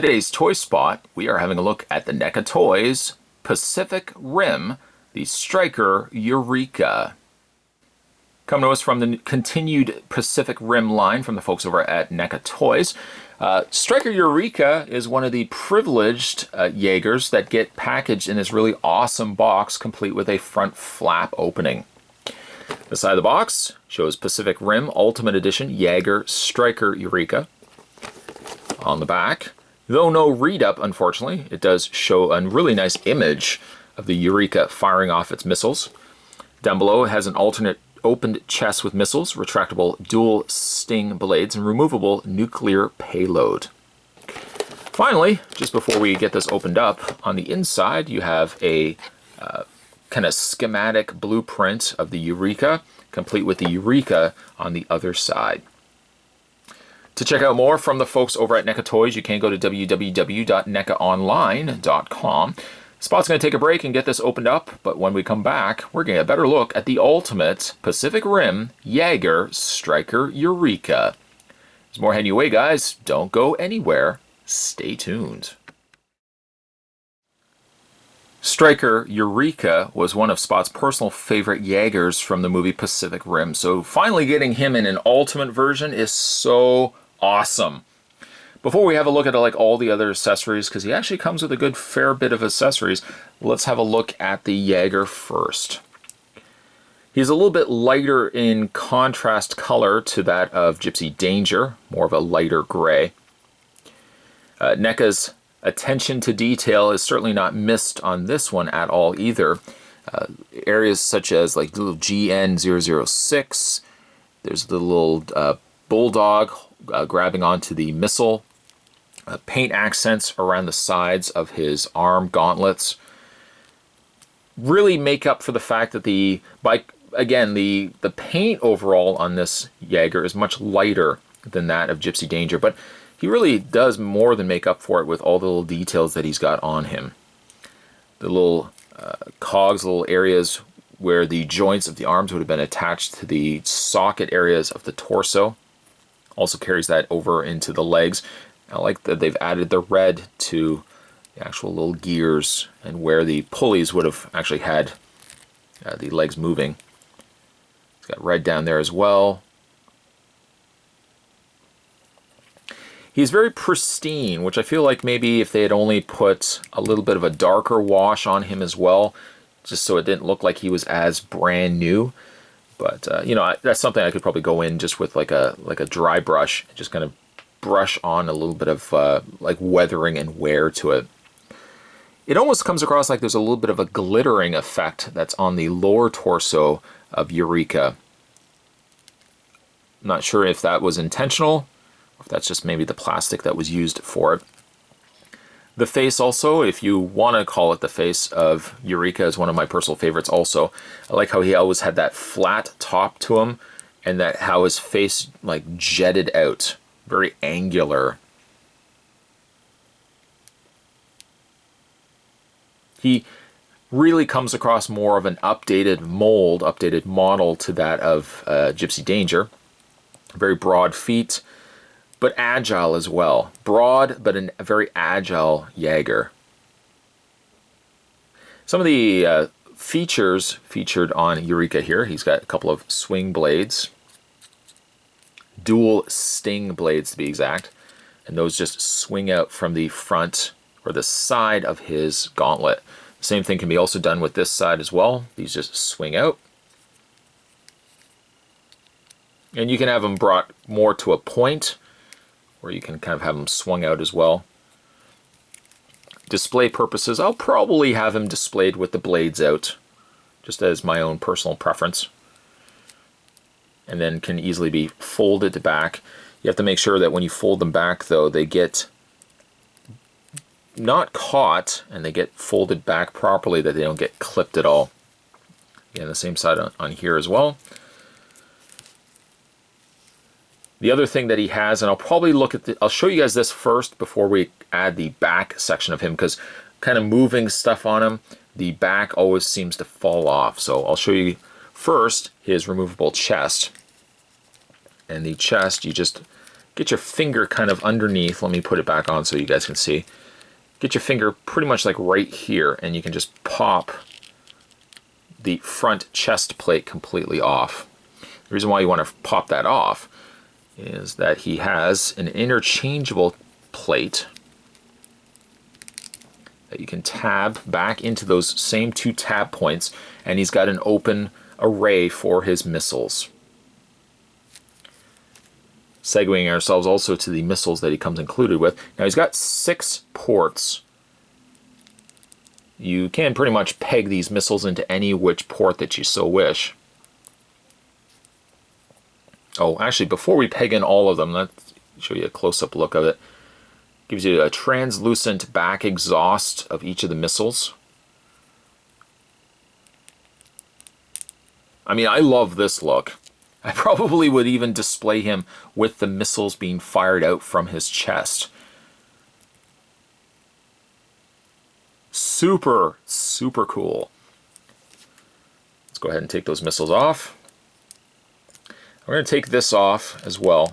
today's toy spot, we are having a look at the NECA Toys Pacific Rim, the Striker Eureka. Coming to us from the continued Pacific Rim line from the folks over at NECA Toys. Striker Eureka is one of the privileged Jaegers that get packaged in this really awesome box, complete with a front flap opening. The side of the box shows Pacific Rim Ultimate Edition Jaeger Striker Eureka. On the back, though no read-up, unfortunately, it does show a really nice image of the Eureka firing off its missiles. Down below, it has an alternate opened chest with missiles, retractable dual sting blades, and removable nuclear payload. Finally, just before we get this opened up, on the inside you have a kind of schematic blueprint of the Eureka, complete with the Eureka on the other side. To check out more from the folks over at NECA Toys, you can go to www.necaonline.com. Spot's going to take a break and get this opened up, but when we come back, we're going to get a better look at the ultimate Pacific Rim Jaeger Striker Eureka. There's more heading your way, guys. Don't go anywhere. Stay tuned. Striker Eureka was one of Spot's personal favorite Jaegers from the movie Pacific Rim, so finally getting him in an ultimate version is so awesome. Before we have a look at all the other accessories, because he actually comes with a good fair bit of accessories, let's have a look at the Jaeger first. He's a little bit lighter in contrast color to that of Gypsy Danger, more of a lighter gray. NECA's attention to detail is certainly not missed on this one at all either. Areas such as like little GN006, there's the little bulldog grabbing onto the missile, paint accents around the sides of his arm gauntlets really make up for the fact that the paint overall on this Jaeger is much lighter than that of Gypsy Danger, but he really does more than make up for it with all the little details that he's got on him. The little cogs, little areas where the joints of the arms would have been attached to the socket areas of the torso. Also carries that over into the legs. I like that they've added the red to the actual little gears and where the pulleys would have actually had the legs moving. It's got red down there as well. He's very pristine, which I feel like maybe if they had only put a little bit of a darker wash on him as well, just so it didn't look like he was as brand new. But you know, that's something I could probably go in just with like a dry brush, and just kind of brush on a little bit of like weathering and wear to it. It almost comes across like there's a little bit of a glittering effect that's on the lower torso of Eureka. I'm not sure if that was intentional, or if that's just maybe the plastic that was used for it. The face also, if you want to call it the face of Eureka, is one of my personal favorites also. I like how he always had that flat top to him, and that how his face like jetted out. Very angular. He really comes across more of an updated mold, updated model to that of Gypsy Danger. Very broad feet, but agile as well. Broad, but a very agile Jaeger. Some of the features featured on Eureka here. He's got a couple of swing blades. Dual sting blades to be exact. And those just swing out from the front or the side of his gauntlet. The same thing can be also done with this side as well. These just swing out. And you can have them brought more to a point, or you can kind of have them swung out as well. Display purposes, I'll probably have him displayed with the blades out, just as my own personal preference. And then can easily be folded back. You have to make sure that when you fold them back, though, they get not caught and they get folded back properly, that they don't get clipped at all. Again, the same side on here as well. The other thing that he has, and I'll probably look at I'll show you guys this first before we add the back section of him, because kind of moving stuff on him, the back always seems to fall off. So I'll show you first his removable chest. And the chest, you just get your finger kind of underneath. Let me put it back on so you guys can see. Get your finger pretty much like right here, and you can just pop the front chest plate completely off. The reason why you want to pop that off is that he has an interchangeable plate that you can tab back into those same 2 tab points, and he's got an open array for his missiles. Segueing ourselves also to the missiles that he comes included with. Now he's got 6 ports. You can pretty much peg these missiles into any which port that you so wish. Oh, actually, before we peg in all of them, let's show you a close-up look of it. Gives you a translucent back exhaust of each of the missiles. I mean, I love this look. I probably would even display him with the missiles being fired out from his chest. Super, super cool. Let's go ahead and take those missiles off. We're going to take this off as well.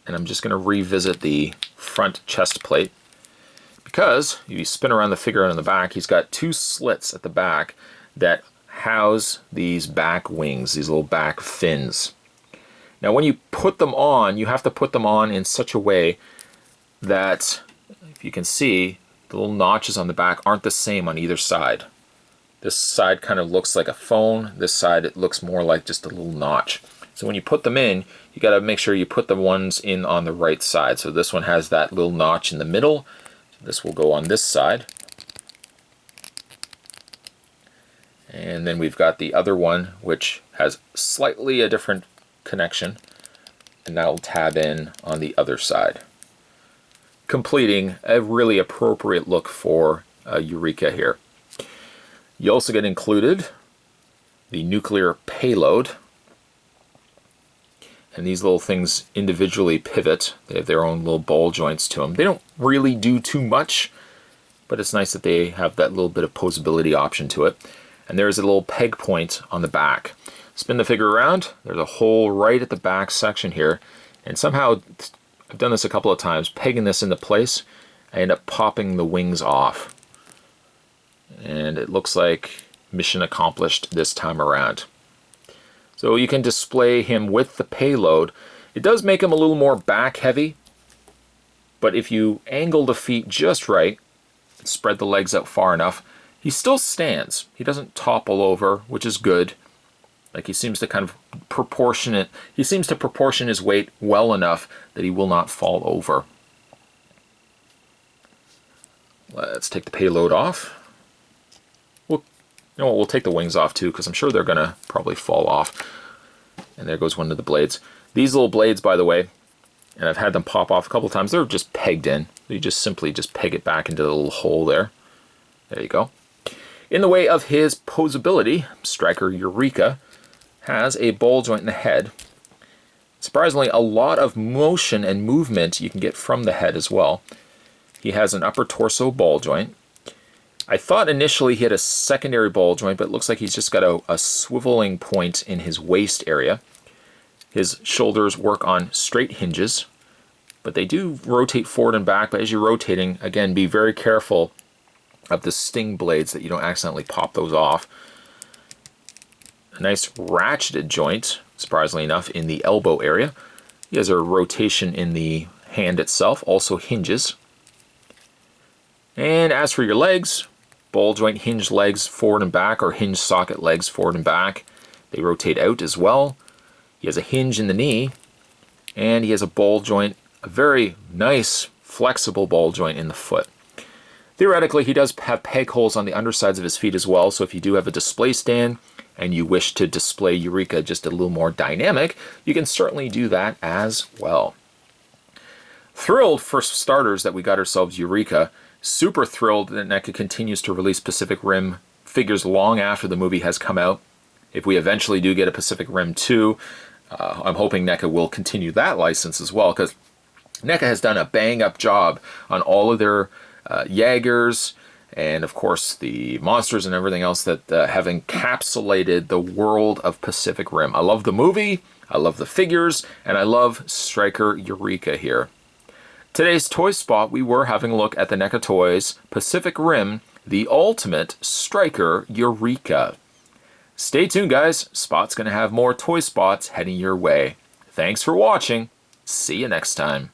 And I'm just going to revisit the front chest plate. Because if you spin around the figure on the back, he's got 2 slits at the back that house these back wings, these little back fins. Now when you put them on, you have to put them on in such a way that, if you can see, the little notches on the back aren't the same on either side. This side kind of looks like a phone, this side it looks more like just a little notch. So when you put them in, you got to make sure you put the ones in on the right side. So this one has that little notch in the middle. This will go on this side. And then we've got the other one, which has slightly a different connection, and that will tab in on the other side, completing a really appropriate look for Eureka here. You also get included the nuclear payload, and these little things individually pivot. They have their own little ball joints to them. They don't really do too much, but it's nice that they have that little bit of posability option to it. And there's a little peg point on the back. Spin the figure around, there's a hole right at the back section here, and somehow, I've done this a couple of times, pegging this into place, I end up popping the wings off. And it looks like mission accomplished this time around. So you can display him with the payload. It does make him a little more back heavy, but if you angle the feet just right, spread the legs out far enough, he still stands. He doesn't topple over, which is good. Like he seems to kind of proportion his weight well enough that he will not fall over. Let's take the payload off. We'll take the wings off too, because I'm sure they're gonna probably fall off. And there goes one of the blades. These little blades, by the way, and I've had them pop off a couple of times, they're just pegged in. You just simply peg it back into the little hole there. There you go. In the way of his posability, Striker Eureka has a ball joint in the head. Surprisingly, a lot of motion and movement you can get from the head as well. He has an upper torso ball joint. I thought initially he had a secondary ball joint, but it looks like he's just got a swiveling point in his waist area. His shoulders work on straight hinges, but they do rotate forward and back. But as you're rotating, again, be very careful of the sting blades that you don't accidentally pop those off. A nice ratcheted joint, surprisingly enough, in the elbow area. He has a rotation in the hand itself, also hinges. And as for your legs, ball joint hinge legs forward and back, or hinge socket legs forward and back. They rotate out as well. He has a hinge in the knee, and he has a ball joint, a very nice flexible ball joint in the foot. Theoretically, he does have peg holes on the undersides of his feet as well, so if you do have a display stand and you wish to display Eureka just a little more dynamic, you can certainly do that as well. Thrilled, for starters, that we got ourselves Eureka. Super thrilled that NECA continues to release Pacific Rim figures long after the movie has come out. If we eventually do get a Pacific Rim 2, I'm hoping NECA will continue that license as well, because NECA has done a bang-up job on all of their Jaegers and of course the monsters and everything else that have encapsulated the world of Pacific Rim. I love the movie, I love the figures, and I love Striker Eureka here. Today's toy spot, we were having a look at the NECA Toys Pacific Rim, the Ultimate Striker Eureka. Stay tuned, guys. Spot's going to have more toy spots heading your way. Thanks for watching. See you next time.